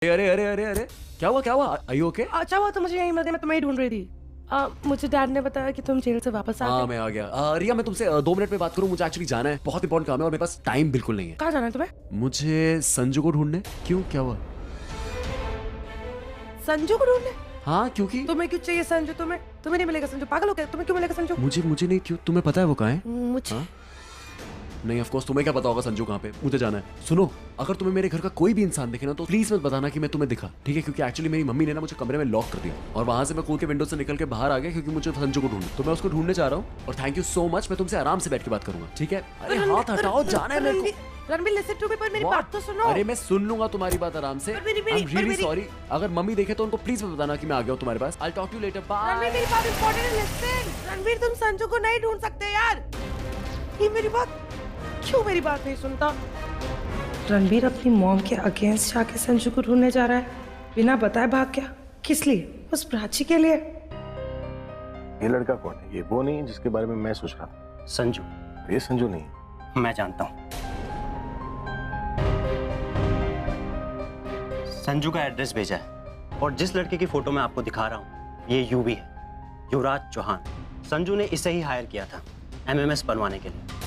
अरे अरे अरे अरे क्या हुआ? Are you okay? अच्छा हुआ तो मुझे यहीं मिल गया, मैं तुम्हें ही ढूंढ रही थी। मुझे डैड ने बताया कि तुम जेल से वापस आ हाँ गए। मैं आ गया। रिया मैं तुमसे 2 मिनट में बात करूँ, मुझे एक्चुअली जाना है, बहुत इंपॉर्टेंट काम है और मेरे पास टाइम बिल्कुल नहीं है। कहाँ जाना है तुम्हें? मुझे संजू को ढूंढने। क्यों, क्या हुआ? संजू को ढूंढने? हाँ क्योंकि तुम्हें क्यों चाहिए संजू? तुम्हें नहीं मिलेगा संजू, पागल हो गया? तुम्हें क्यों मिलेगा संजू? मुझे नहीं, क्यों? तुम्हें पता है वो कहाँ है? मुझे हाँ? नहीं, ऑफ कोर्स तुम्हें क्या पता होगा संजू कहाँ पे, मुझे जाना है। सुनो, अगर तुम्हें मेरे घर का कोई भी इंसान दिखे ना तो प्लीज मत बताना कि मैं तुम्हें दिखा, ठीक है? क्योंकि एक्चुअली मेरी मम्मी ने ना मुझे कमरे में लॉक कर दिया और वहां से मैं कूद के विंडो से निकल के बाहर आ गया क्योंकि मुझे संजू को ढूंढना, तो मैं उसको ढूंढने जा रहा हूँ। और थैंक यू सो मच, मैं तुमसे आराम से बैठ के बात करूंगा, ठीक है? अरे हाथ हटाओ, जाना है मेरे को। रणबीर लिसन टू मी, पर मेरी बात तो सुनो। अरे मैं सुन लूंगा तुम्हारी बात आराम से। आई एम रियली सॉरी, अगर मम्मी देखे तो उनको प्लीज मत बताना कि मैं आ गया हूँ तुम्हारे पास। I will talk to you later, bye. Ranbir मेरी बात इंपॉर्टेंट है, लिसन। रणबीर तुम संजू को नहीं ढूंढ सकते यार। ये मेरी बात क्यों मेरी बात नहीं सुनता? रणबीर अपनी मॉम के अगेंस्ट जाके संजू को ढूंढने जा रहा है, बिना बताए भाग गया। किस लिए? उस प्राची के लिए। ये लड़का कौन है? ये वो नहीं जिसके बारे में मैं सोच रहा था? संजू। ये संजू नहीं, मैं जानता हूँ। संजू का एड्रेस भेजा है और जिस लड़के की फोटो मैं आपको दिखा रहा हूँ ये यूवी है, युवराज चौहान। संजू ने इसे ही हायर किया था एमएमएस बनवाने के लिए।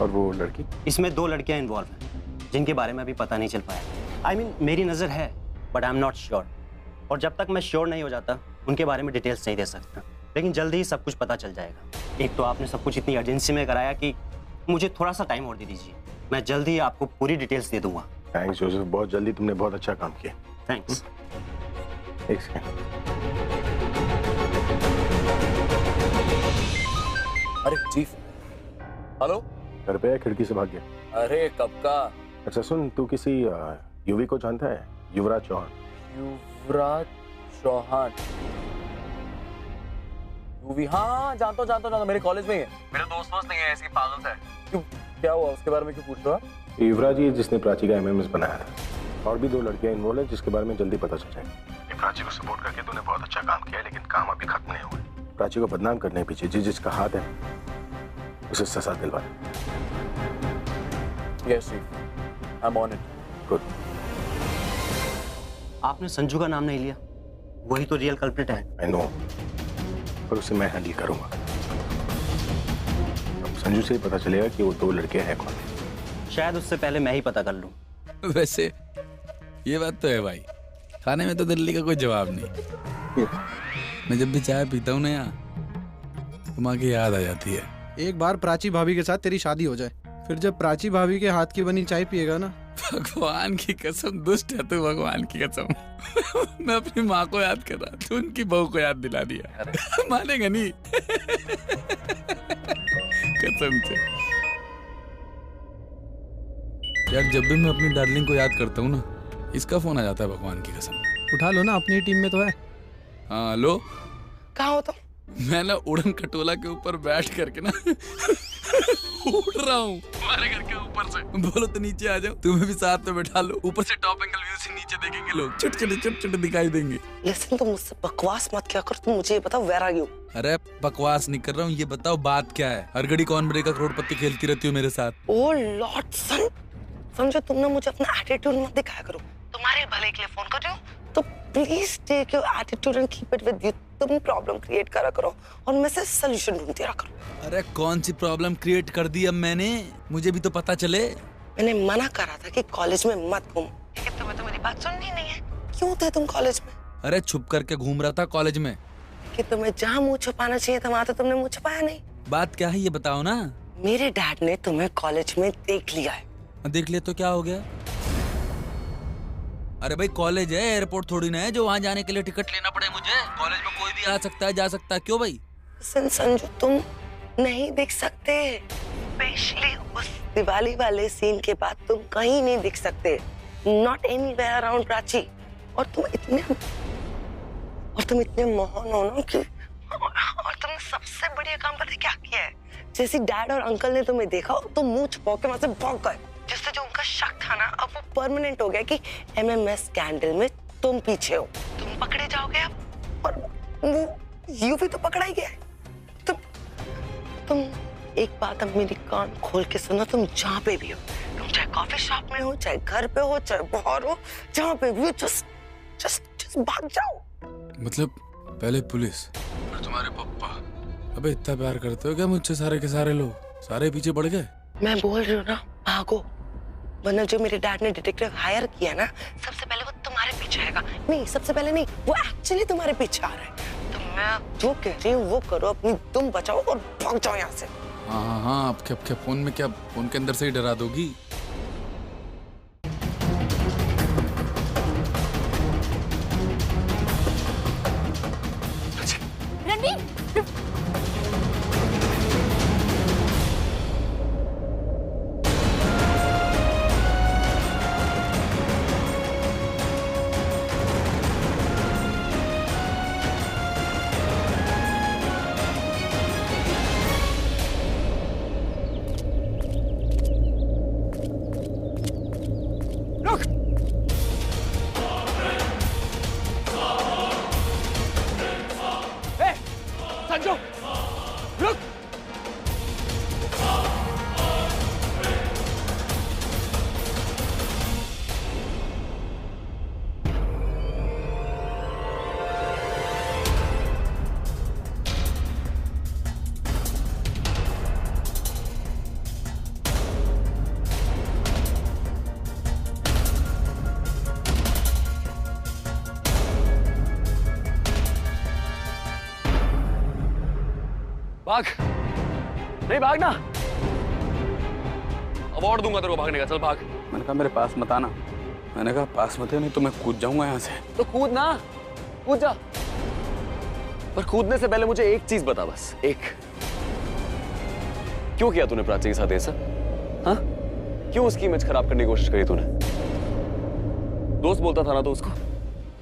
और वो लड़की? इसमें 2 लड़कियां इन्वॉल्व हैं जिनके बारे में अभी पता नहीं चल पाया। I mean, मेरी नजर है but I am not sure, और जब तक मैं श्योर नहीं हो जाता उनके बारे में डिटेल्स नहीं दे सकता, लेकिन जल्दी ही सब कुछ पता चल जाएगा। एक तो आपने सब कुछ इतनी अर्जेंसी में कराया कि मुझे थोड़ा सा टाइम और दे दीजिए, मैं जल्दी ही आपको पूरी डिटेल्स दे दूंगा। थैंक्स जोसेफ, बहुत जल्दी, तुमने बहुत अच्छा काम किया। थैंक्स। एक सेकंड। अरे चीफ, हेलो। घर पे खिड़की से भाग गया? अरे कब का? अच्छा सुन, तू किसी यूवी को जानता है? युवराज चौहान। युवराज चौहान? यूवी? हाँ जानता हूँ, मेरे कॉलेज में ही है। मेरे दोस्त नहीं है, ऐसी पागल सा है। क्यों, क्या हुआ? उसके बारे में क्यों पूछ रहे हो आप? युवराज ही जिसने प्राची का एमएमएस बनाया था, और भी 2 लड़कियां इन्वॉल्व है जिसके बारे में जल्दी पता चल जाएगा। ये प्राची को सपोर्ट करके तूने बहुत अच्छा काम किया, लेकिन काम अभी खत्म नहीं हुआ। प्राची को बदनाम करने के पीछे जिसका हाथ है उसे सजा दिलवा। Yes chief, I am on it. Good. आपने संजू का नाम नहीं लिया, वही तो रियल कल्प्रिट है। आई नो, पर उसे मैं हैंडल करूंगा। अब संजू से ही पता चलेगा कि वो 2 लड़के हैं कौन। शायद उससे पहले मैं ही पता कर लूं। वैसे ये बात तो है भाई, खाने में तो दिल्ली का कोई जवाब नहीं। मैं जब भी चाय पीता हूँ ना यहाँ, तो माँ की याद आ जाती है। एक बार प्राची भाभी के साथ तेरी शादी हो जाए, फिर जब प्राची भाभी के हाथ की बनी चाय पिएगा ना, भगवान की कसम, दुष्ट है तू, भगवान की कसम। मैं अपनी माँ को याद कर रहा, तू उनकी बहू को याद दिला दिया। मानेगा नहीं। कसम से यार, जब भी मैं अपनी डार्लिंग को याद करता हूँ ना, इसका फोन आ जाता है, भगवान की कसम। उठा लो ना, अपनी टीम में तो है। हाँ हेलो, कहाँ हो तुम? मैं ना उड़न खटोला के ऊपर बैठ करके ना उड़ रहा हूँ हमारे घर के ऊपर से। बोलो तो नीचे आ जाओ, तुम्हें भी साथ में बैठा लो, ऊपर से टॉप एंगल व्यू से नीचे देखेंगे लोग, छोटे दिखाई देंगे। लिसन, तुम मुझसे बकवास मत क्या करो, तुम मुझे ये बताओ वेयर आर यू? अरे बकवास नहीं कर रहा हूँ, ये बताओ बात क्या है? हर घड़ी कौन बनेगा करोड़पति खेलती रहती हो मेरे साथ। ओ लॉर्ड सन, समझो तुम ना मुझे अपना एटीट्यूड मत दिखाया करो। तुम्हारे भले के लिए फोन कर रही हूँ, तो please take your attitude and keep it with you. तुम प्रॉब्लम क्रिएट करा करो और मैं से सॉल्यूशन ढूंढती रहा करो। अरे कौन सी प्रॉब्लम क्रिएट कर दी अब मैंने? मुझे भी तो पता चले। मैंने मना करा था कि कॉलेज में मत घूम, लेकिन तुम्हें तो मेरी बात सुननी नहीं है। क्यों थे तुम कॉलेज में? अरे छुप करके घूम रहा था कॉलेज में। कि तुम्हें जहाँ मुंह छुपाना चाहिए था वहां तो तुमने मुंह छुपाया नहीं। बात क्या है ये बताओ ना। मेरे डैड ने तुम्हें कॉलेज में देख लिया है। देख लिया तो क्या हो गया? अरे भाई कॉलेज है, एयरपोर्ट थोड़ी ना है जो वहां जाने के लिए टिकट लेना पड़े मुझे। कॉलेज में कोई भी आ सकता है, जा सकता है। क्यों भाई? संजू, तुम नहीं देख सकते, स्पेशली उस दिवाली वाले सीन के बाद तुम कहीं नहीं दिख सकते, नॉट एनीवेयर अराउंड प्राची। और तुम इतने मोहन हो ना कि, और तुमने सबसे बढ़िया काम पता है क्या किया है? जैसे डैड और अंकल ने तुम्हें देखा तो मुंह छुपा के वहां से भाग गए, जिससे जो उनका शक था ना अब वो परमानेंट हो गया कि एमएमएस स्कैंडल में तुम पीछे हो। तुम पकड़े जाओगे अब, और वो यूवी तो पकड़ा ही गया है। तुम एक बात अब मेरी कान खोल के सुनो, तुम जहाँ पे भी हो तुम चाहे कॉफी शॉप में हो, चाहे घर पे हो, चाहे बाहर हो, जहाँ पे भी हो, जस्ट भाग जाओ। मतलब पहले पुलिस फिर तुम्हारे पापा। अबे इतना प्यार करते हो क्या मुझसे सारे के सारे लोग? सारे पीछे पड़ गए? मैं बोल रही हूँ ना, भागो, वरना जो मेरे डैड ने डिटेक्टिव हायर किया ना, सबसे पहले वो तुम्हारे पीछे आएगा। नहीं, सबसे पहले नहीं, वो एक्चुअली तुम्हारे पीछे आ रहा है। तो मैं जो कह रही हूँ वो करो, अपनी तुम बचाओ और भाग जाओ यहाँ से। हाँ, अब क्या फोन में, क्या फोन के अंदर से ही डरा दोगी? भाग, नहीं भागना, अवार्ड दूंगा तेरे को भागने का। चल भाग। मैंने कहा मेरे पास मत आना। मैंने कहा पास मत है, नहीं तो मैं कूद जाऊंगा यहाँ से। तो कूद ना, कूद जा। पर कूदने से पहले मुझे एक चीज बता, बस एक। क्यों किया तूने प्राची के साथ ऐसा? हाँ, क्यों उसकी इमेज खराब करने की कोशिश करी तूने? दोस्त बोलता था ना तो उसको,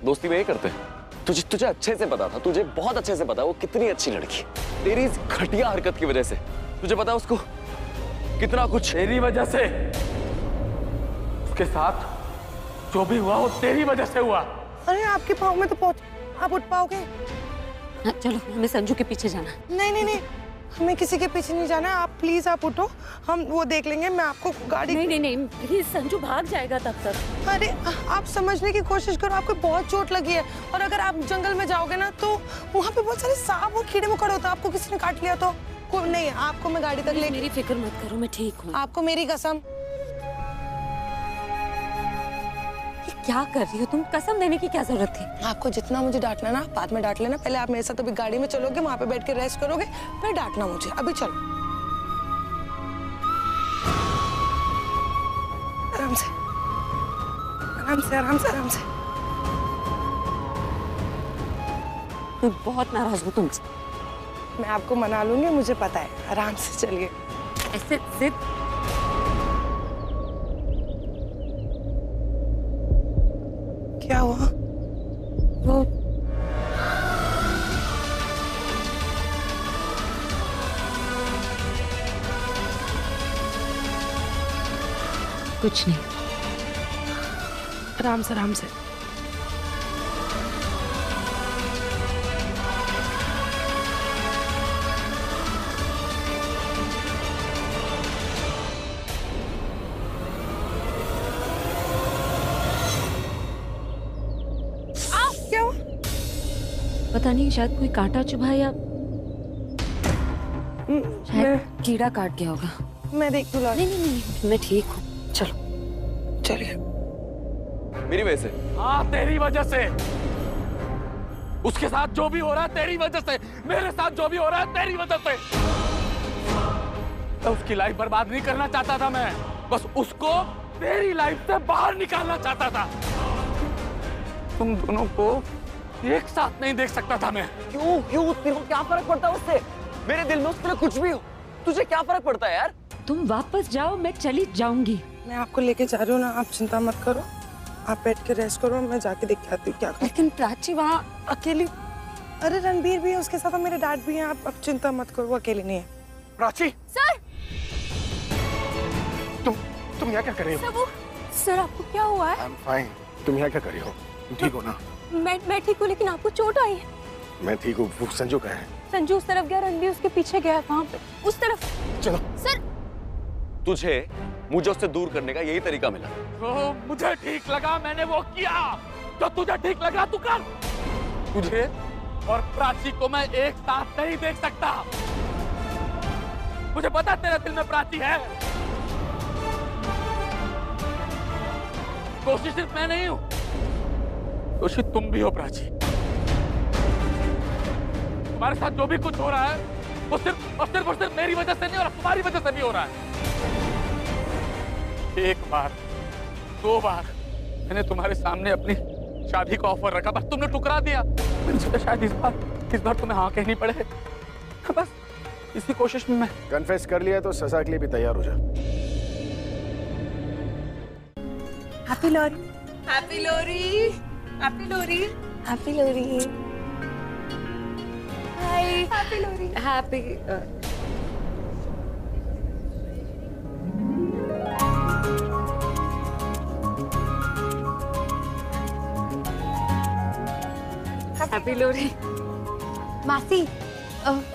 दोस्ती में ये करते हैं। तुझे अच्छे से पता था, तुझे बहुत अच्छे से पता वो कितनी अच्छी लड़की। तेरी इस घटिया हरकत की वजह से तुझे पता उसको कितना कुछ। तेरी वजह से उसके साथ जो भी हुआ वो तेरी वजह से हुआ। अरे आपके पाँव में तो पहुंच, आप उठ पाओगे? हाँ, चलो हमें संजू के पीछे जाना। नहीं, हमें किसी के पीछे नहीं जाना। आप प्लीज आप उठो, हम वो देख लेंगे। मैं आपको गाड़ी नहीं, प्लीज, संजू भाग जाएगा तब तक। अरे आप समझने की कोशिश करो, आपको बहुत चोट लगी है। और अगर आप जंगल में जाओगे ना तो वहाँ पे बहुत सारे सांप और कीड़े मकोड़े होते हैं। आपको किसी ने काट लिया तो नहीं, आपको मैं गाड़ी तक ले। मेरी फिक्र मत करो, मैं ठीक हूँ। आपको मेरी कसम। क्या कर रही हो तुम? कसम देने की क्या जरूरत थी? आपको जितना मुझे डांटना ना बाद में डांट लेना। पहले आप मेरे साथ अभी गाड़ी में चलोगे, वहाँ पे बैठ के रेस्ट करोगे, फिर डांटना मुझे। अभी चलो, आराम से, आराम से, आराम से, आराम से। मैं बहुत नाराज हूँ तुमसे। मैं आपको मना लूंगी, मुझे पता है। आराम से चलिए। ऐसे जिद। क्या हुआ? वो कुछ नहीं। आराम से, आराम से। पता नहीं, शायद कोई कांटा चुभा या शायद कीड़ा काट गया होगा। मैं देख लूँ। नहीं, मैं ठीक हूँ। चलो चलिए। मेरी वजह से? हाँ, तेरी वजह से। उसके साथ जो भी हो रहा है तेरी वजह से, मेरे साथ जो भी हो रहा है तेरी वजह से। तो उसकी लाइफ बर्बाद नहीं करना चाहता था मैं, बस उसको तेरी लाइफ से बाहर निकालना चाहता था। तुम दोनों को एक साथ नहीं देख सकता था मैं। क्यों तेरे को क्या फर्क पड़ता है उससे? मेरे दिल में उसके लिए कुछ भी हो, तुझे क्या फर्क पड़ता है यार? तुम वापस जाओ, मैं चली जाऊंगी। मैं आपको लेके जा रही हूँ ना, आप चिंता मत करो। आप बैठ के रेस्ट करो, मैं जाके देख के आती हूँ क्या कर। लेकिन प्राची वहाँ अकेली। अरे रणबीर भी है उसके साथ और मेरे डैड भी हैं। आप चिंता मत करो, वो अकेली नहीं है। प्राची, सर, तुम यहाँ क्या कर रही हो? सर आपको क्या हुआ है? I'm fine. तुम यहाँ क्या कर रही हो? तुम ठीक हो ना? मैं ठीक हूँ, लेकिन आपको चोट आई है। मैं ठीक हूँ। वो संजू कहाँ है? संजू उस तरफ गया, रणबीर उसके पीछे गया। वहाँ पे उस तरफ। चलो। सर, तुझे मुझे उससे दूर करने का यही तरीका मिला। तो मुझे ठीक लगा, मैंने वो किया। जो तुझे ठीक लगा तू कर। तुझे और प्राची को मैं एक साथ नहीं देख सकता। मुझे पता तेरे दिल में प्राची है। कोशिश सिर्फ मैं नहीं हूं, कोशिश तुम भी हो प्राची। तुम्हारे साथ जो भी कुछ हो रहा है वो सिर्फ मेरी वजह से नहीं हो रहा, तुम्हारी वजह से भी हो रहा है। एक बार, दो बार मैंने तुम्हारे सामने अपनी शादी का ऑफर रखा, बस तुमने ठुकरा दिया। मैंने सोचा शायद इस बार तुम्हें हाँ कहनी पड़े। बस इसी कोशिश में मैं। कन्फेस कर लिया तो सजा के लिए भी तैयार हो जा। हैप्पी लोरी। हैप्पी लोरी, हैप्पी लोरी, हैप्पी लोरी। हाय, हैप्पी लोरी, हैप्पी। हैप्पी लोरी। मासी,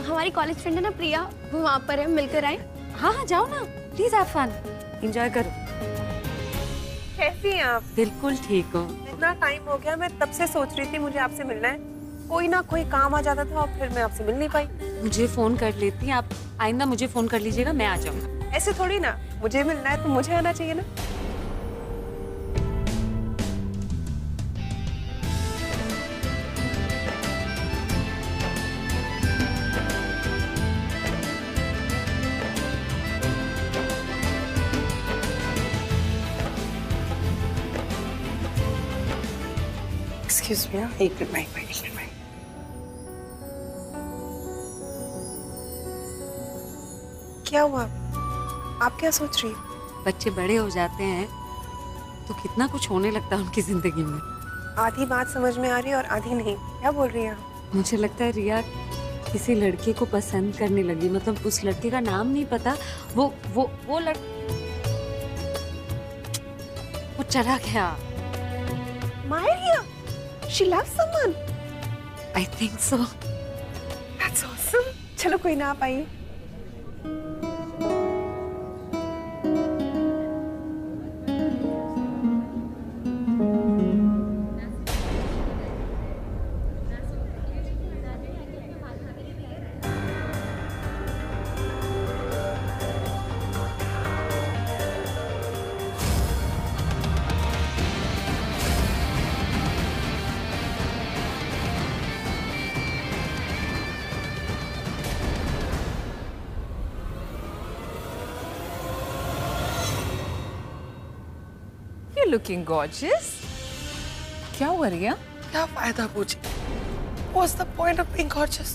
हमारी कॉलेज फ्रेंड है ना प्रिया, वो वहाँ पर है, मिलकर आए। हाँ हाँ जाओ ना, प्लीज हैव फन, एंजॉय करो। कैसी हैं आप? बिल्कुल ठीक हो। इतना टाइम हो गया, मैं तब से सोच रही थी मुझे आपसे मिलना है। कोई ना कोई काम आ जाता था और फिर मैं आपसे मिल नहीं पाई। मुझे फोन कर लेती, आप आइंदा मुझे फोन कर लीजिएगा, मैं आ जाऊंगा। ऐसे थोड़ी ना, मुझे मिलना है तो मुझे आना चाहिए ना। एक्सक्यूज मी, एक मिनट। क्या हुआ? आप क्या सोच रही हैं? बच्चे बड़े हो जाते हैं तो कितना कुछ होने लगता है उनकी जिंदगी में। आधी बात समझ में आ रही है और आधी नहीं। क्या बोल रही हैं आप? मुझे लगता है रिया किसी लड़के को पसंद करने लगी, मतलब उस लड़के का नाम नहीं पता, वो चला गया। Maria, she loves someone. I think so. That's awesome. चलो कोई ना, आप आइए। Looking gorgeous. क्या हुआ रिया? क्या फायदा पूछे? What's the point of being gorgeous?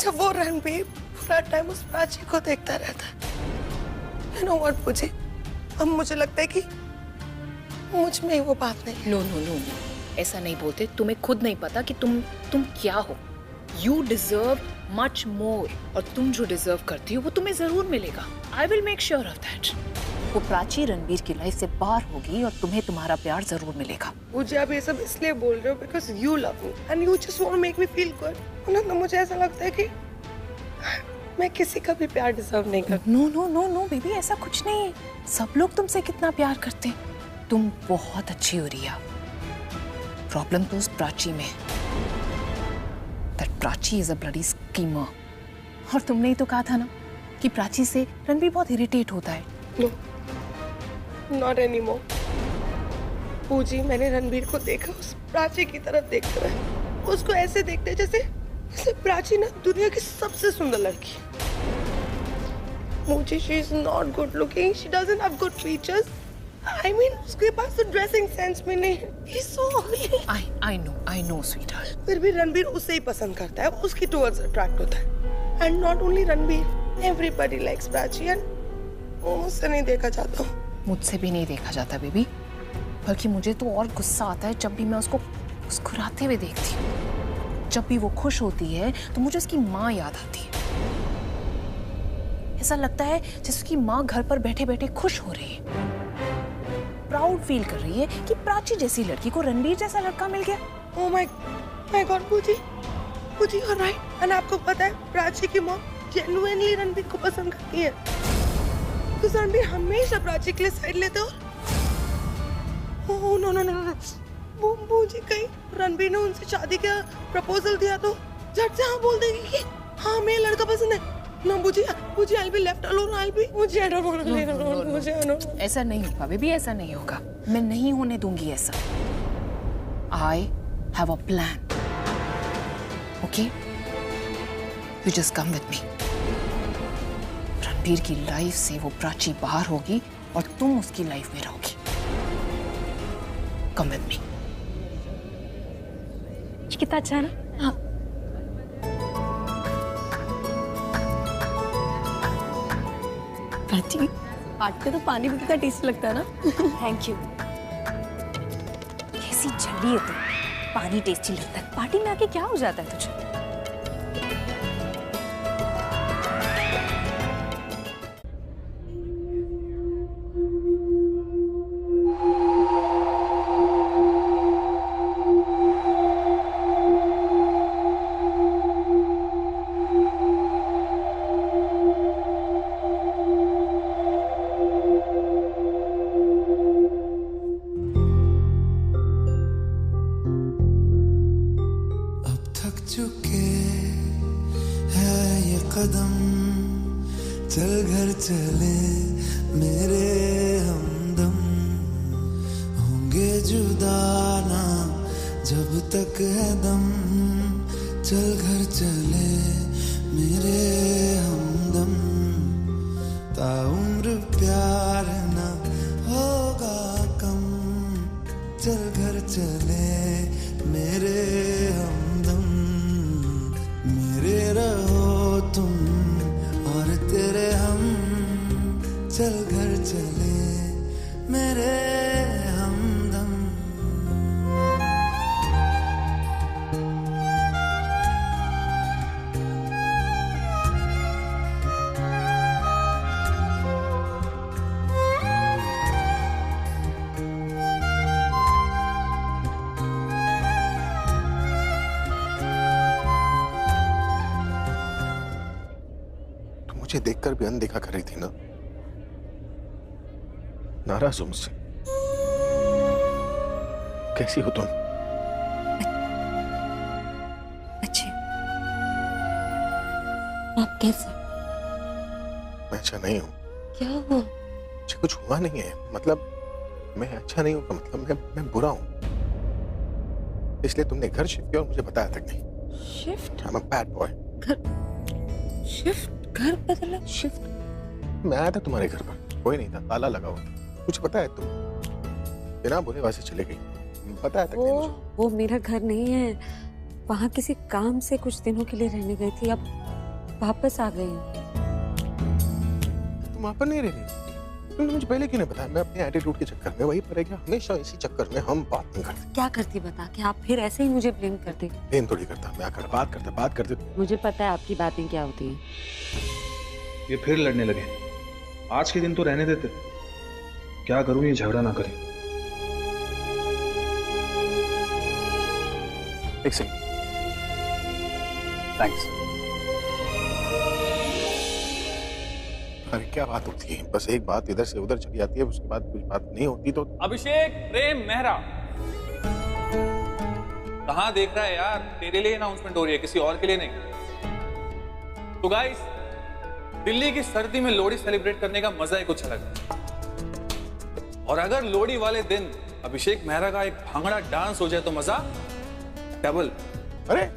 जब वो रणबीर पूरा टाइम उस प्राची को देखता रहता है। You know what पूछे? अब मुझे लगता है कि मुझ में वो बात नहीं है। नो, ऐसा नहीं बोलते। तुम्हें खुद नहीं पता कि तुम क्या हो। You deserve much more, और तुम जो डिजर्व करती हो वो तुम्हें जरूर मिलेगा। I will make sure of that. वो प्राची रणबीर की लाइफ से बाहर होगी और तुम्हें तुम्हारा प्यार जरूर मिलेगा। मुझे आप ये सब इसलिए बोल रहे हो because you love me and you just want to make me feel good। ना मुझे ऐसा लगता है कि मैं किसी का भी प्यार डिजर्व नहीं करती। नो बेबी, ऐसा कुछ नहीं है। सब लोग तुमसे कितना प्यार करते हैं। तुम बहुत अच्छी हो रिया। प्रॉब्लम तो उस प्राची में। That Prachi is a bloody schemer। और तुमने ही तो कहा था ना कि प्राची से रणबीर बहुत इरिटेट होता है। No, not anymore। पूजी, मैंने रणबीर को देखा उस प्राची की तरफ देखते हुए। उसको ऐसे देखते जैसे प्राची ना दुनिया की सबसे सुंदर लड़की है। मुझे she is not good looking, she doesn't have good features। I mean, उसके पास तो ड्रेसिंग सेंस भी नहीं है। He's so ugly। I know sweetheart। फिर भी रणबीर उसे ही पसंद करता है, उसकी टुवर्ड्स अट्रैक्ट होता है। And not only Ranbir, everybody likes Prachi and वो मुझसे नहीं देखा जाता। मुझसे भी नहीं देखा जाता बेबी, बल्कि मुझे तो और गुस्सा आता है जब भी मैं उसको मुस्कुराते हुए देखती हूँ। जब भी वो खुश होती है तो मुझे उसकी माँ याद आती है। ऐसा लगता है जैसे उसकी माँ घर पर बैठे बैठे खुश हो रही है, प्राउड फील कर रही है कि प्राची जैसी लड़की को रणबीर जैसा लड़का मिल गया। ओह माय गॉड पूजी यू आर राइट। और आपको पता है प्राची की माँ जेन्युइनली रणबीर को पसंद करती है। बिकॉज रणबीर हमेशा प्राची के लिए साइड लेते हो। Oh no no no no, मुझे कहीं रणबीर ने उनसे शादी का प्रपोजल दिया तो झट से हाँ बोल देगी कि हाँ मैं लड़का पसंद है ना। मुझे I'll be left alone, मुझे I don't want to live alone, मुझे I don't। ऐसा नहीं होगा बेबी, ऐसा नहीं होगा, मैं नहीं होने दूंगी ऐसा। I have a plan, okay? You just come with me। Ranbir की लाइफ से वो प्राची बाहर होगी और तुम उसकी लाइफ में रहोगी। Come with me। कितना अच्छा है ना? हाँ। प्राची, हाथ पे तो पानी भी कितना टेस्टी लगता है ना। Thank you. कैसी जल्दी है तुम, पानी टेस्टी लगता है, पार्टी में आके क्या हो जाता है तुझे? चल घर चले मेरे हमदम, होंगे जुदा ना जब तक है दम। चल घर चले मेरे हमदम, ताउम्र प्यार ना होगा कम। चल घर चले मेरे हमदम, मेरे रहो तुम और तेरे हम। चल घर चले मेरे हमदम। मुझे देखकर भी अनदेखा कर रही थी ना, नाराज हो मुझसे। कैसी हो तुम? अच्छे। आप कैसे? मैं अच्छा नहीं हूँ। क्या हुआ? मुझे कुछ हुआ नहीं है, मतलब मैं अच्छा नहीं हूँ का मतलब मैं बुरा हूँ। इसलिए तुमने घर शिफ्ट किया और मुझे बताया तक नहीं। Shift? I'm a bad boy। घर शिफ्ट? घर बदला? शिफ्ट? मैं आया था तुम्हारे घर पर, कोई नहीं था, ताला लगा हुआ था। कुछ पता है तुम बिना बोले वहां से चले गई, बताया तक नहीं मुझे। वो मेरा घर नहीं है, वहाँ किसी काम से कुछ दिनों के लिए रहने गई थी, अब वापस आ गई। तुम वहां पर नहीं रह रही? तुमने मुझे पहले क्यों नहीं बताया? मैं अपने एटीट्यूड के चक्कर में वही पर गया, हमेशा इसी चक्कर में हम बात नहीं करते। क्या करती बता के आप फिर ऐसे ही मुझे ब्लेम करते? ब्लेम थोड़ी करता, मैं आकर बात करते। मुझे पता है आपकी बातें क्या होती हैं। ये फिर लड़ने लगे। आज के दिन तो रहने देते, क्या करूं ये झगड़ा ना करे। एक सेकंड, थैंक्स। अरे क्या बात होती है? बस एक बात इधर से उधर चली जाती है, उसके बाद कुछ बात नहीं होती तो। अभिषेक प्रेम मेहरा, कहाँ देख रहा है यार? तेरे लिए अनाउंसमेंट हो रही है, किसी और के लिए नहीं। तो गाइस, दिल्ली की सर्दी में लोहड़ी सेलिब्रेट करने का मजा ही कुछ अलग है। और अगर लोहड़ी वाले दिन अभिषेक मेहरा का एक भांगड़ा डांस हो जाए तो मजा डबल। अरे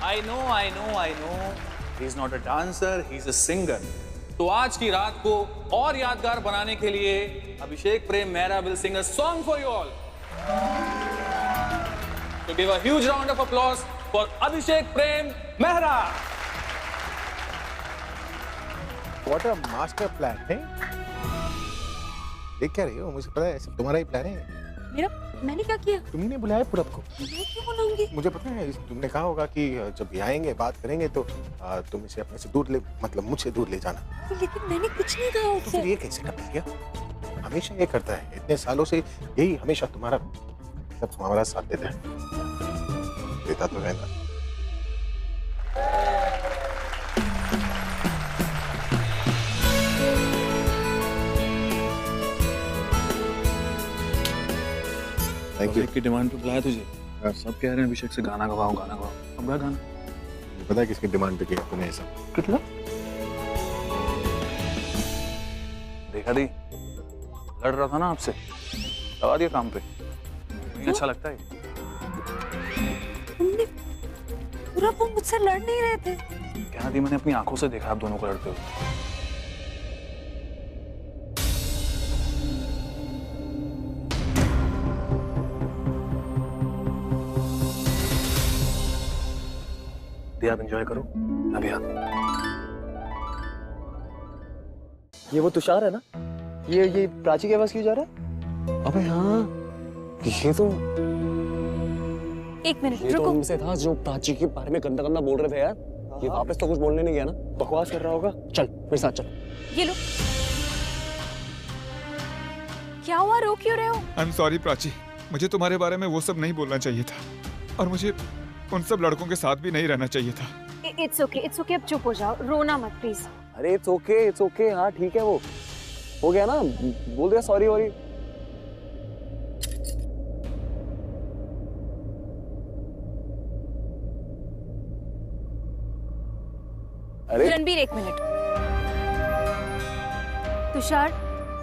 I know he is not a dancer, he is a singer. तो आज की रात को और यादगार बनाने के लिए Abhishek Prem Mehra will sing a song for you all. तो give a huge round of applause for Abhishek Prem Mehra. What a master plan है। देख क्या रही हो? मुझे पता है सब तुम्हारा ही प्लान है। मेरा? मैंने क्या किया? तुमने बुलाया पूरब को। मैं क्यों बुलाऊंगी? मुझे पता है, तुमने कहा होगा कि जब ये आएंगे बात करेंगे तो तुम इसे अपने से दूर ले, मतलब मुझसे दूर ले जाना। लेकिन मैंने कुछ नहीं कहा उससे। तो फिर ये कैसे कर लिया? हमेशा ये करता है, इतने सालों से यही हमेशा तुम्हारा सब हमारा साथ देता है। देता तो रहना। Thank you. की डिमांड पे बुलाया तुझे। सब कह रहे हैं अभिषेक से गाना गवाओ गाना गवाओ। अब गा गाना। ये पता है किसकी डिमांड पे किया तूने ऐसा? कितना? देखा दी, लड़ रहा था ना आपसे, लगा दिया काम पे। नहीं अच्छा लगता है। तुमने पूरा वो मुझसे लड़ नहीं रहे थे। क्या दी, मैंने अपनी आंखों से देखा आप दोनों को लड़ते हुए। आप एंजॉय करो अभी आप। ये वो तुषार है ना? ये प्राची के पास क्यों जा रहा है? अबे हाँ, ये तो एक मिनट ये तो रुको। उनसे था जो प्राची के बारे में गंदा गंदा बोल रहे थे यार। ये वापस तो कुछ बोलने नहीं गया ना? बकवास कर रहा होगा। चल मेरे साथ चल। ये लो। क्या हुआ, रो क्यों रहे हो? आई एम सॉरी प्राची, मुझे तुम्हारे बारे में वो सब नहीं बोलना चाहिए था और मुझे उन सब लड़कों के साथ भी नहीं रहना चाहिए था। इट्स ओके, अब चुप हो जाओ, रोना मत प्लीज। अरे इट्स ओके, हाँ ठीक है, वो हो गया ना, बोल दिया सॉरी वॉरी। अरे रणबीर एक मिनट। तुषार,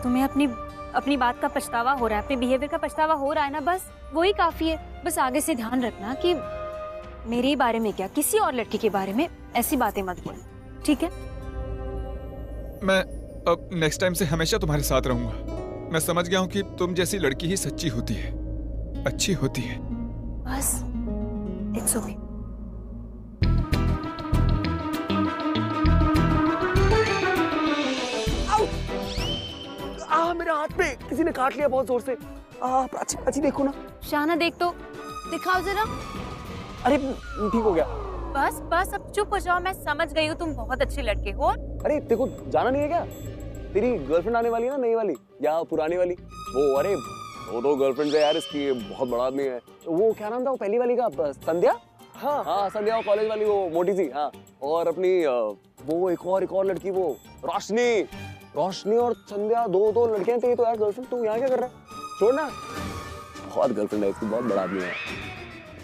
तुम्हें अपनी बात का पछतावा हो रहा है, अपने बिहेवियर का पछतावा हो रहा है ना, बस वही काफी है। बस आगे से ध्यान रखना कि मेरे बारे में क्या, किसी और लड़की के बारे में ऐसी बातें मत बोलना, ठीक है? मैं अब नेक्स्ट टाइम से हमेशा तुम्हारे साथ रहूंगा। मैं समझ गया हूँ कि तुम जैसी लड़की ही सच्ची होती है, अच्छी होती है। बस इट्स ओके। मेरे हाथ पे किसी ने काट लिया बहुत जोर से। प्राची देखो ना। शाना देख तो दिखाओ जरा। अरे ठीक हो गया। बस अब चुप हो जाओ, मैं समझ गई हूँ तुम बहुत अच्छे लड़के हो। अरे देखो, जाना नहीं है क्या? तेरी गर्लफ्रेंड आने वाली है ना, नई वाली या पुरानी वाली? वो अरे दो गर्लफ्रेंड है यार इसकी, बहुत बड़ा आदमी है। वो क्या नाम था वो पहली वाली का? संध्या। हाँ संध्या, वो कॉलेज वाली, वो मोटी सी। हाँ, और अपनी वो एक और लड़की, वो रोशनी और संध्या, दो लड़कियां तेरी तो यार गर्लफ्रेंड। तू यहाँ क्या कर रहा है? छोड़ ना, बहुत गर्लफ्रेंड है इसकी, बहुत बड़ा आदमी है,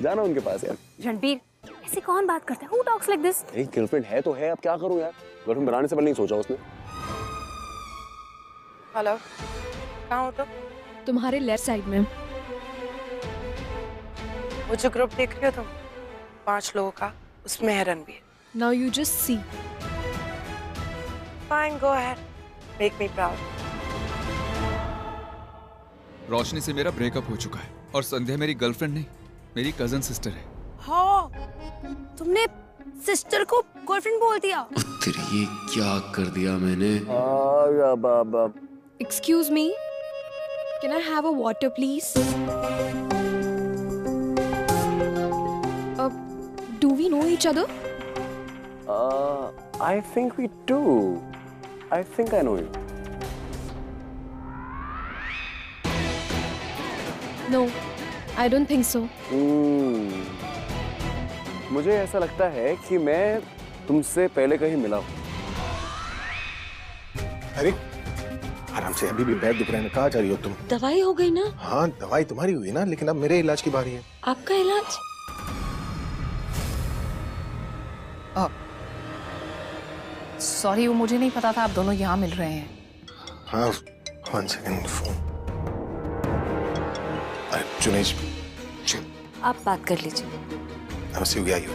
जाना उनके पास यार। रणबीर, ऐसे कौन बात करता है? Who talks like this? एक गर्लफ्रेंड है तो है, अब क्या करूं यार, गर्लफ्रेंड बनाने से पहले नहीं सोचा उसने। हेलो, कहाँ हो तुम? तुम्हारे लेफ्ट साइड में। वो जो ग्रुप देख रहे हो तुम, 5 लोगों का, उसमें है Ranbir. Now you just see. Fine, go ahead. Make me proud. रोशनी से मेरा ब्रेकअप हो चुका है और संध्या मेरी गर्लफ्रेंड नहीं, मेरी कजन सिस्टर है। हाँ, तुमने सिस्टर को गर्लफ्रेंड बोल दिया? तेरी ये क्या कर दिया मैंने? Excuse me. Can I have a water, please? Do we know each other? I think we do. I think I know you. No, I don't think so. मुझे ऐसा लगता है कि मैं तुमसे पहले कहीं मिला हूँ। अरे आराम से, अभी भी पैर दुख रहे हैं, कहाँ जा रही हो तुम? दवाई हो गई ना? हाँ दवाई तुम्हारी हुई ना, लेकिन अब मेरे इलाज की बारी है। आपका इलाज? सॉरी, वो मुझे नहीं पता था आप दोनों यहाँ मिल रहे हैं। हाँ, 1 सेकंड फोन। अरे जुनेश, आप बात कर लीजिए। नमस्ते, गया यू।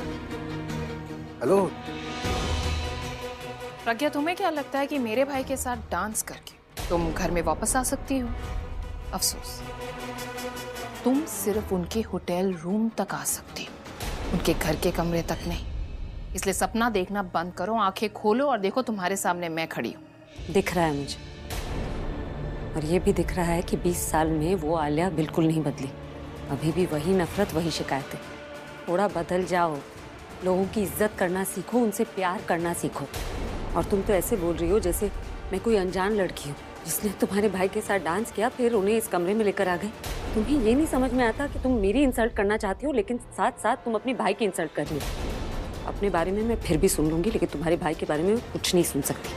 हेलो प्रज्ञा, तुम्हें क्या लगता है कि मेरे भाई के साथ डांस करके तुम घर में वापस आ सकती हो? अफसोस, तुम सिर्फ उनके होटल रूम तक आ सकती हो, उनके घर के कमरे तक नहीं। इसलिए सपना देखना बंद करो, आंखें खोलो और देखो तुम्हारे सामने मैं खड़ी हूँ। दिख रहा है मुझे, और ये भी दिख रहा है कि 20 साल में वो आलिया बिल्कुल नहीं बदली। अभी भी वही नफरत, वही शिकायतें। थोड़ा बदल जाओ, लोगों की इज्जत करना सीखो, उनसे प्यार करना सीखो। और तुम तो ऐसे बोल रही हो जैसे मैं कोई अनजान लड़की हूँ जिसने तुम्हारे भाई के साथ डांस किया, फिर उन्हें इस कमरे में लेकर आ गए। तुम्हें ये नहीं समझ में आता कि तुम मेरी इंसल्ट करना चाहती हो, लेकिन साथ साथ तुम अपने भाई की इंसल्ट कर रही हो। अपने बारे में मैं फिर भी सुन लूंगी, लेकिन तुम्हारे भाई के बारे में कुछ नहीं सुन सकती।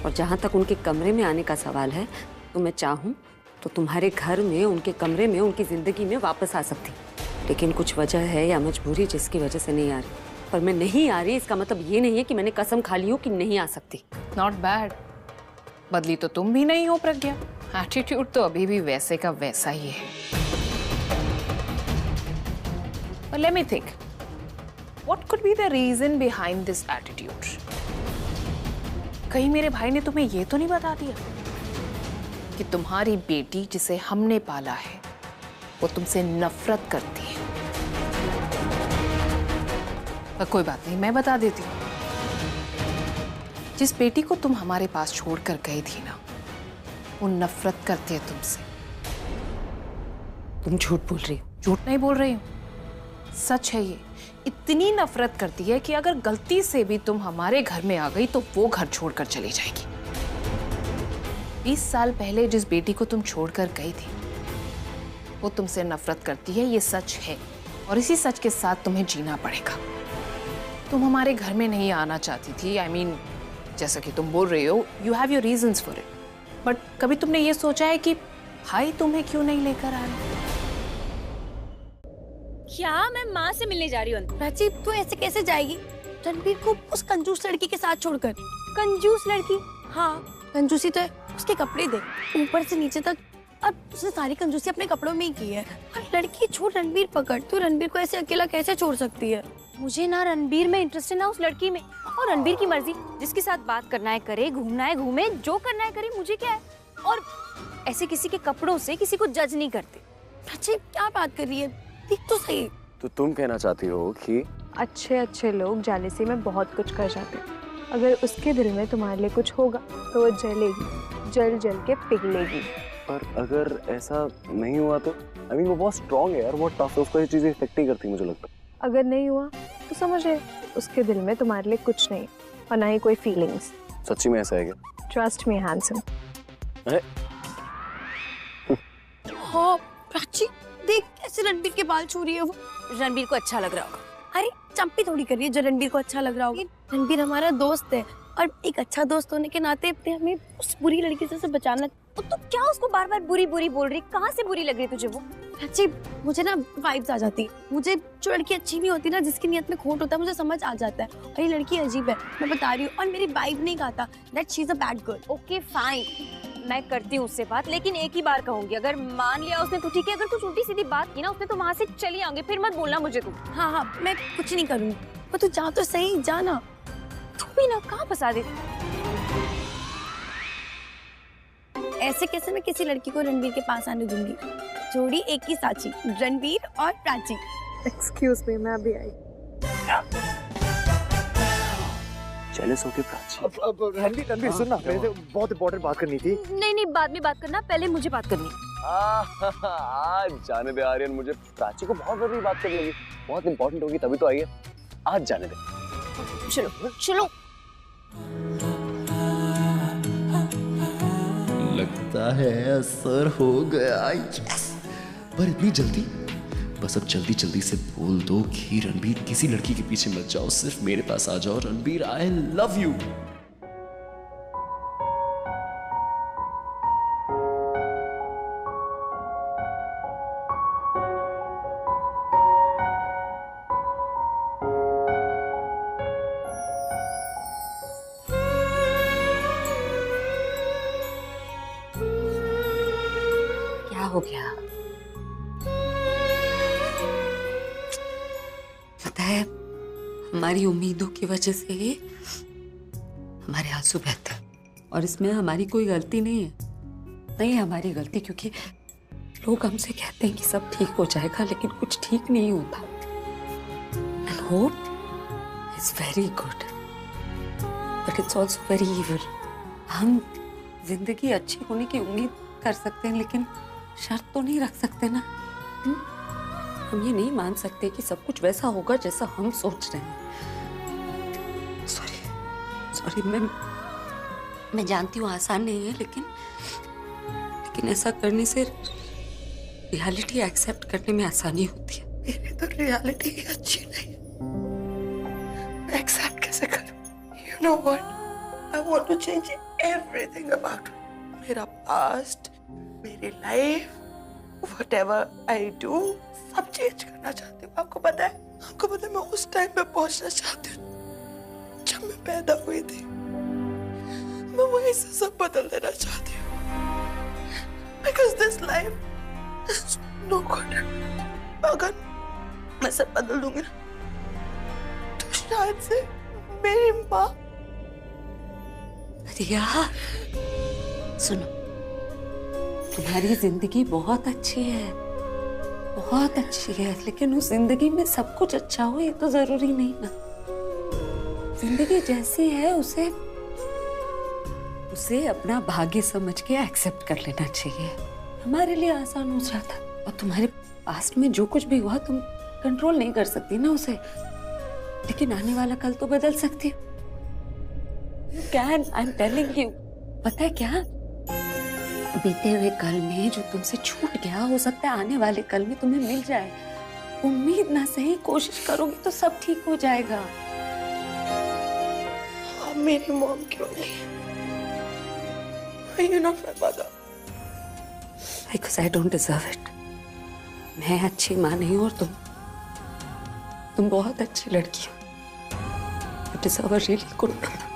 और जहाँ तक उनके कमरे में आने का सवाल है, तो मैं चाहूँ तो तुम्हारे घर में, उनके कमरे में, उनकी जिंदगी में वापस आ सकती। लेकिन कुछ वजह है या मजबूरी जिसकी वजह से नहीं आ रही। पर मैं नहीं आ रही इसका मतलब ये नहीं है कि मैंने कसम खा ली हो कि नहीं आ सकती। Not bad. बदली तो तुम भी नहीं हो प्रज्ञा, एटीट्यूड तो अभी भी वैसे का वैसा ही है। But let me think. What could be the reason behind this attitude? कहीं मेरे भाई ने तुम्हें ये तो नहीं बता दिया कि तुम्हारी बेटी जिसे हमने पाला है वो तुमसे नफरत करती है? पर कोई बात नहीं, मैं बता देती हूँ। जिस बेटी को तुम हमारे पास छोड़कर गई थी ना, वो नफरत करती है तुमसे। तुम झूठ बोल रही हो। झूठ नहीं बोल रही हूँ, सच है ये। इतनी नफरत करती है कि अगर गलती से भी तुम हमारे घर में आ गई तो वो घर छोड़कर चली जाएगी। 20 साल पहले जिस बेटी को तुम छोड़कर गई थी वो तुमसे नफरत करती है, ये सच है। और इसी सच के साथ तुम्हें जीना पड़ेगा। तुम हमारे घर में नहीं आना चाहती थी, I mean, जैसा कि तुम बोल रही हो, you have your reasons for it. But कभी तुमने ये सोचा है कि भाई तुम्हें क्यों नहीं लेकर आ रहा? क्या मैं माँ से मिलने जा रही हूँ? प्राची, तू ऐसे कैसे जाएगी रणबीर को उस कंजूस लड़की के साथ छोड़कर? कंजूस लड़की? हाँ, कंजूसी तो है। उसके कपड़े दे, ऊपर से नीचे तक। अब उसने सारी कंजूसी अपने कपड़ों में ही की है। और लड़की छोड़, रणबीर पकड़। तू रणबीर को ऐसे अकेला कैसे छोड़ सकती है? मुझे ना रणबीर में इंटरेस्ट है ना उस लड़की में। और रणबीर की मर्जी, जिसके साथ बात करना है करे, घूमना है घूमे, जो करना है करे, मुझे क्या है। और ऐसे किसी के कपड़ों से किसी को जज नहीं करते। प्राची, क्या बात कर रही है? देख तो सही। तो तुम कहना चाहती हो कि अच्छे अच्छे लोग जालिसी में बहुत कुछ कर जाते हैं। अगर उसके दिल में तुम्हारे लिए कुछ होगा तो वो जलेगी, जल जल के पिघलेगी। पर अगर ऐसा नहीं हुआ तो? I mean, वो बहुत स्ट्रॉन्ग है यार, बहुत टफ है, उसको ये चीजें इफेक्ट ही करती मुझे लगता है। अगर नहीं हुआ तो समझ ले उसके दिल में तुम्हारे लिए कुछ नहीं और ना ही कोई फीलिंग्स। सच्ची में ऐसा है क्या? Trust me handsome. हाँ प्राची, देख कैसे रणबीर के बाल छू रही है वो। रणबीर को अच्छा लग रहा होगा। अरे चंपी थोड़ी कर रही है जो रणबीर को अच्छा लग रहा होगा। रणबीर हमारा दोस्त है और एक अच्छा दोस्त होने के नाते हमें उस बुरी लड़की से बचाना। तो क्या उसको बार बार बुरी बुरी बोल रही? कहाँ से बुरी लग रही तुझे वो? अच्छी, मुझे ना वाइब्स आ जाती। मुझे जो लड़की अच्छी नहीं होती ना, जिसकी नियत में खोट होता है, मुझे समझ आ जाता है। और ये लड़की अजीब है, मैं बता रही हूँ। और मेरी वाइब नहीं खाता that she is a bad girl. Okay fine, मैं करती हूँ उससे बात, लेकिन एक ही बार कहूंगी। अगर मान लिया उसने तो ठीक है, अगर कुछ उल्टी सीधी बात की ना उसने तो वहाँ से चली आऊंगी। फिर मत बोलना मुझे तू। हाँ हाँ, मैं कुछ नहीं करूँगी। पर तू जा तो सही, जाना। तू भी ना कहाँ फंसा दे। ऐसे कैसे मैं किसी लड़की को रणबीर के पास आने दूंगी? जोड़ी एक ही साची, रणबीर और प्राची। एक्सक्यूज मी, मैं अभी आई। जेलस हो के प्राची। अब रणबीर सुन ना, मेरे से बहुत इंपॉर्टेंट बात करनी थी। नहीं नहीं, बाद में बात करना, पहले मुझे बात करनी। आज जाने दे आर्यन, मुझे प्राची को बहुत जरूरी बात करनी होगी, बहुत इंपॉर्टेंट होगी, तभी तो आई है। आज जाने दे। चलो चलो। लगता है असर हो गया। पर इतनी जल्दी? बस अब जल्दी जल्दी से बोल दो कि रणबीर किसी लड़की के पीछे मत जाओ, सिर्फ मेरे पास आ जाओ। Ranbir, I love you. क्या हो गया? पता है, हमारी उम्मीदों की वजह से हमारे आंसू बहते हैं और इसमें हमारी कोई गलती नहीं है। नहीं है हमारी गलती, क्योंकि लोग हमसे कहते हैं कि सब ठीक हो जाएगा, लेकिन कुछ ठीक नहीं होता। And hope is very good but it's also very evil. हम जिंदगी अच्छी होने की उम्मीद कर सकते हैं, लेकिन शर्त तो नहीं रख सकते ना। हम ये नहीं मान सकते कि सब कुछ वैसा होगा जैसा हम सोच रहे हैं। सॉरी, मैं जानती हूँ आसान नहीं है, लेकिन ऐसा करने से रियलिटी एक्सेप्ट करने में आसानी होती है। मेरी तो रियलिटी ही अच्छी नहीं, मैं एक्सेप्ट कैसे करूं? You know what? I want to change everything about it. मेरा पास्ट, मेरी लाइफ whatever I do सब चेंज करना चाहती हूँ। आपको पता है मैं उस टाइम पे पहुंचना चाहती हूँ जब मैं पैदा हुई थी। मैं वहीं से सब बदल देना चाहती हूँ because this life is no good। अगर मैं सब बदल दूंगी ना तो शायद से मेरी माँ। रिया सुनो, तुम्हारी जिंदगी बहुत अच्छी है, बहुत अच्छी है, लेकिन उस जिंदगी में सब कुछ अच्छा हो ये तो जरूरी नहीं ना। जिंदगी जैसी है उसे अपना भाग्य समझ के एक्सेप्ट कर लेना चाहिए। हमारे लिए आसान हो जाता। और तुम्हारे पास्ट में जो कुछ भी हुआ तुम कंट्रोल नहीं कर सकती ना उसे, लेकिन आने वाला कल तो बदल सकती हो। You can, I'm telling you। पता है क्या, बीते हुए कल में जो तुमसे छूट गया हो सकता है आने वाले कल में तुम्हें मिल जाए। उम्मीद ना सही, कोशिश करोगी तो सब ठीक हो जाएगा। अब मेरी मॉम क्यों नहीं? Why you not my mother? Because I don't deserve it। मैं अच्छी माँ नहीं और तुम बहुत अच्छी लड़की हो। You deserve a really good mother।